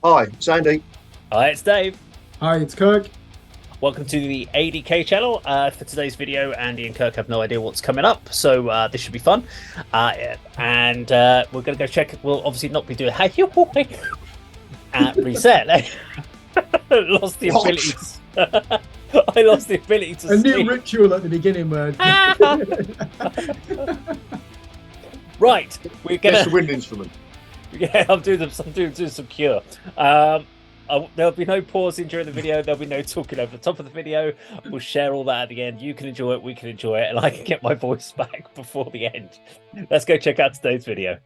Hi, it's Andy. Hi, it's Dave. Hi, it's Kirk. Welcome to the ADK channel. For today's video, Andy and Kirk have no idea what's coming up, so this should be fun. And we're going to go check. We'll obviously not be doing reset. Lost the ability. I lost the ability to a new ritual at the beginning where right, we're gonna Guess the wind instrument. Yeah, I'm doing some cure. There'll be no pausing during the video. There'll be no talking over the top of the video. We'll share all that at the end. You can enjoy it, we can enjoy it, and I can get my voice back before the end. Let's go check out today's video.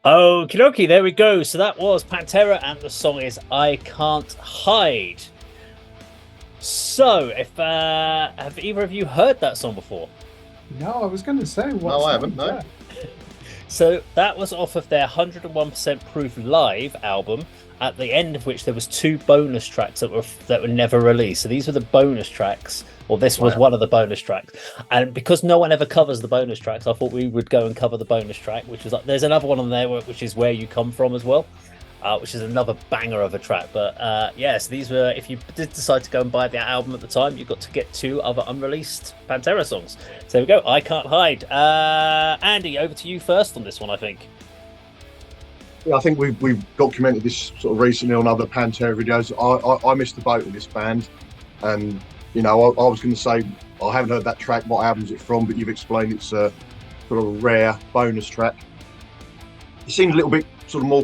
Okie dokie, there we go. So that was Pantera, and the song is I Can't Hide. So, if have either of you heard that song before? No, I was going to say. No, I haven't. No. So that was off of their 101% Proof Live album, at the end of which there was 2 bonus tracks that were never released. So these were the bonus tracks, or this was one of the bonus tracks. And because no one ever covers the bonus tracks, I thought we would go and cover the bonus track, which was there's another one on there which is Where You Come From as well, which is another banger of a track. But yes, these were, if you did decide to go and buy the album at the time, you got to get 2 other unreleased Pantera songs. So there we go. I Can't Hide. Andy, over to you first on this one, I think. Yeah, I think we've documented this sort of recently on other Pantera videos. I missed the boat with this band, and you know I was going to say I haven't heard that track. What album is it from? But you've explained it's a sort of rare bonus track. It seems a little bit sort of more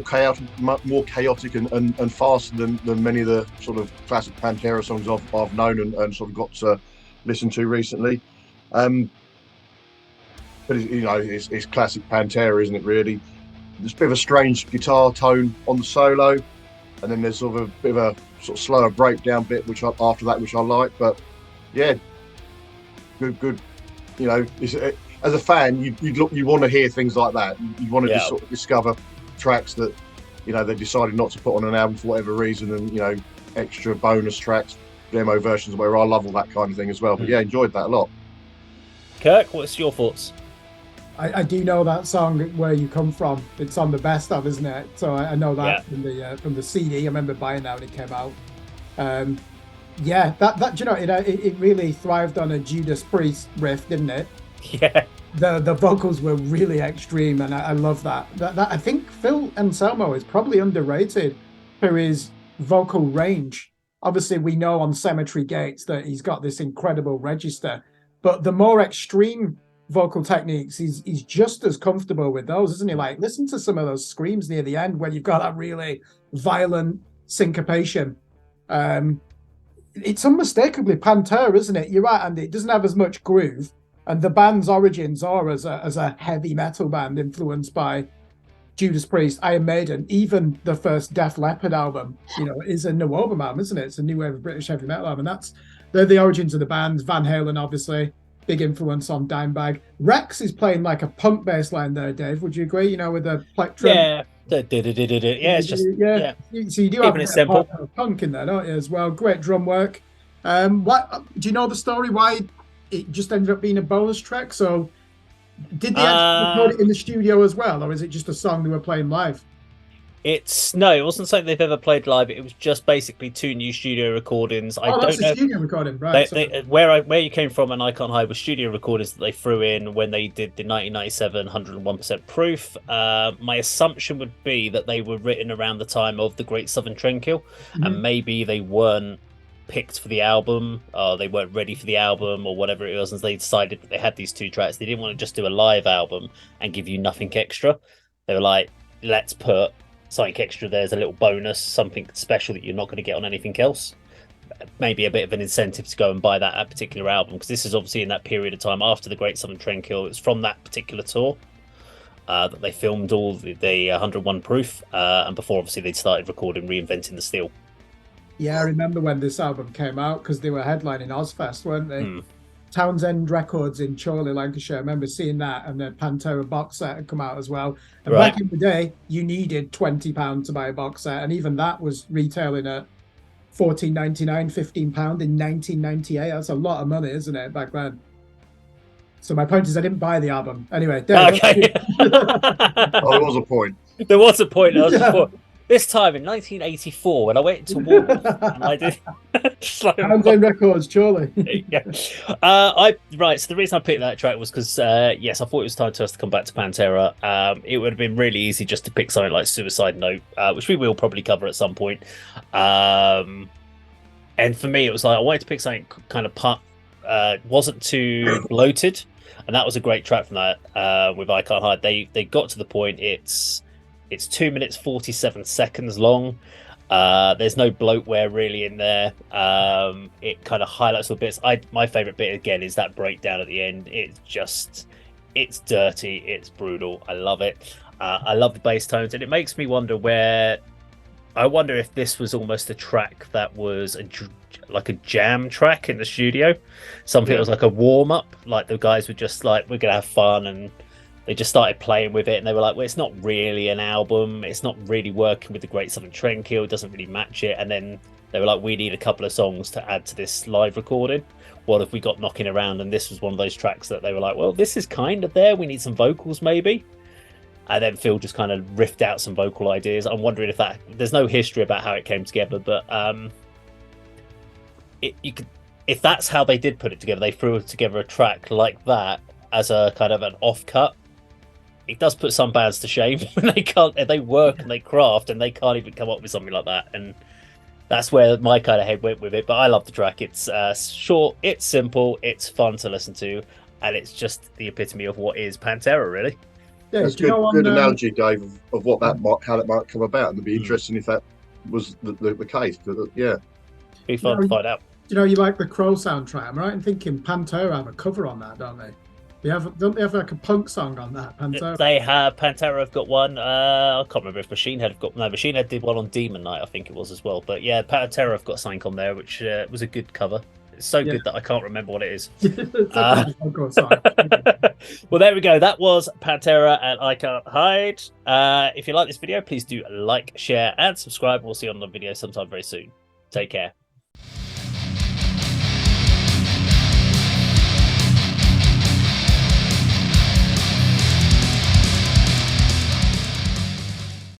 chaotic and faster than many of the sort of classic Pantera songs I've known and sort of got to listen to recently. But it's classic Pantera, isn't it? Really. There's a bit of a strange guitar tone on the solo, and then there's sort of a bit of a sort of slower breakdown bit, which I like. But yeah, good. You know, as a fan, you want to hear things like that. You want to just sort of discover tracks that they decided not to put on an album for whatever reason, and extra bonus tracks, demo versions, where I love all that kind of thing as well. But yeah, enjoyed that a lot. Kirk, what's your thoughts? I do know that song, Where You Come From. It's on the best of, isn't it? So I know that from the CD. I remember buying that when it came out. Yeah, that it really thrived on a Judas Priest riff, didn't it? Yeah. The vocals were really extreme, and I love that. That I think Phil Anselmo is probably underrated for his vocal range. Obviously, we know on Cemetery Gates that he's got this incredible register, but the more extreme vocal techniques, he's just as comfortable with those, isn't he? Like, listen to some of those screams near the end when you've got that really violent syncopation. It's unmistakably Pantera, isn't it? You're right, Andy. It doesn't have as much groove, and the band's origins are as a heavy metal band influenced by Judas Priest, Iron Maiden, even the first Def Leppard album, is a new album, isn't it? It's a new wave of British heavy metal album. They're the origins of the band. Van Halen, obviously, big influence on Dimebag. Rex is playing like a punk bass line there, Dave. Would you agree? With the plectrum. Yeah. Yeah, it's just So you do have a bit of punk in there, don't you, as well? Great drum work. What do you know the story why it just ended up being a bonus track? So did they actually record it in the studio as well, or is it just a song they were playing live? It wasn't something they've ever played live. It was just basically 2 new studio recordings. That's a studio recording, right? Where you came from and I Can't Hide was studio recordings that they threw in when they did the 1997 101% proof. My assumption would be that they were written around the time of the Great Southern Trendkill, and maybe they weren't picked for the album, or they weren't ready for the album, or whatever it was, and they decided that they had these 2 tracks. They didn't want to just do a live album and give you nothing extra. They were like, let's put something extra. There's a little bonus, something special that you're not going to get on anything else. Maybe a bit of an incentive to go and buy that particular album, because this is obviously in that period of time after the Great Southern Trendkill. It's from that particular tour that they filmed all the 101 proof, and before obviously they'd started recording Reinventing the Steel. Yeah, I remember when this album came out, because they were headlining Ozfest, weren't they? Townsend Records in Chorley, Lancashire. I remember seeing that, and the Pantera box set had come out as well. And back in the day, you needed £20 to buy a box set, and even that was retailing at £14.99, £15 in 1998. That's a lot of money, isn't it, back then? So my point is, I didn't buy the album. Anyway, okay. There was a point. There was a point. This time in 1984, when I went to war, and I did. Townsend Records, surely. Yeah. So the reason I picked that track was because, yes, I thought it was time for us to come back to Pantera. It would have been really easy just to pick something like Suicide Note, which we will probably cover at some point. And for me, it was like I wanted to pick something kind of wasn't too bloated, and that was a great track from that with I Can't Hide. They got to the point. It's 2 minutes 47 seconds long. There's no bloatware really in there. It kind of highlights the bits. My favorite bit again is that breakdown at the end. It's dirty, it's brutal. I love it. I love the bass tones, and it makes me wonder if this was almost a track that was like a jam track in the studio. Something that was like a warm up. Like the guys were just like, we're gonna have fun, and they just started playing with it, and they were like, well, it's not really an album. It's not really working with the Great Southern Trendkill. It doesn't really match it. And then they were like, we need a couple of songs to add to this live recording. What if we got Knocking Around? And this was one of those tracks that they were like, well, this is kind of there. We need some vocals maybe. And then Phil just kind of riffed out some vocal ideas. I'm wondering there's no history about how it came together, but if that's how they did put it together, they threw together a track like that as a kind of an off-cut. It does put some bands to shame when they work and they craft and they can't even come up with something like that. And that's where my kind of head went with it. But I love the track. It's short, it's simple, it's fun to listen to, and it's just the epitome of what is Pantera, really. Yeah, that's good analogy, Dave, of how that might come about, and it'd be interesting if that was the case. Yeah, be fun to find out. You like the Crow soundtrack? I'm right in thinking Pantera have a cover on that, don't they? Don't they have like a punk song on that, Pantera? They have. Pantera have got one. I can't remember if Machine Head have got. No, Machine Head did one on Demon Night, I think it was as well. But yeah, Pantera have got something on there, which was a good cover. It's so good that I can't remember what it is. Well, there we go. That was Pantera and I Can't Hide. If you like this video, please do like, share, and subscribe. We'll see you on the video sometime very soon. Take care.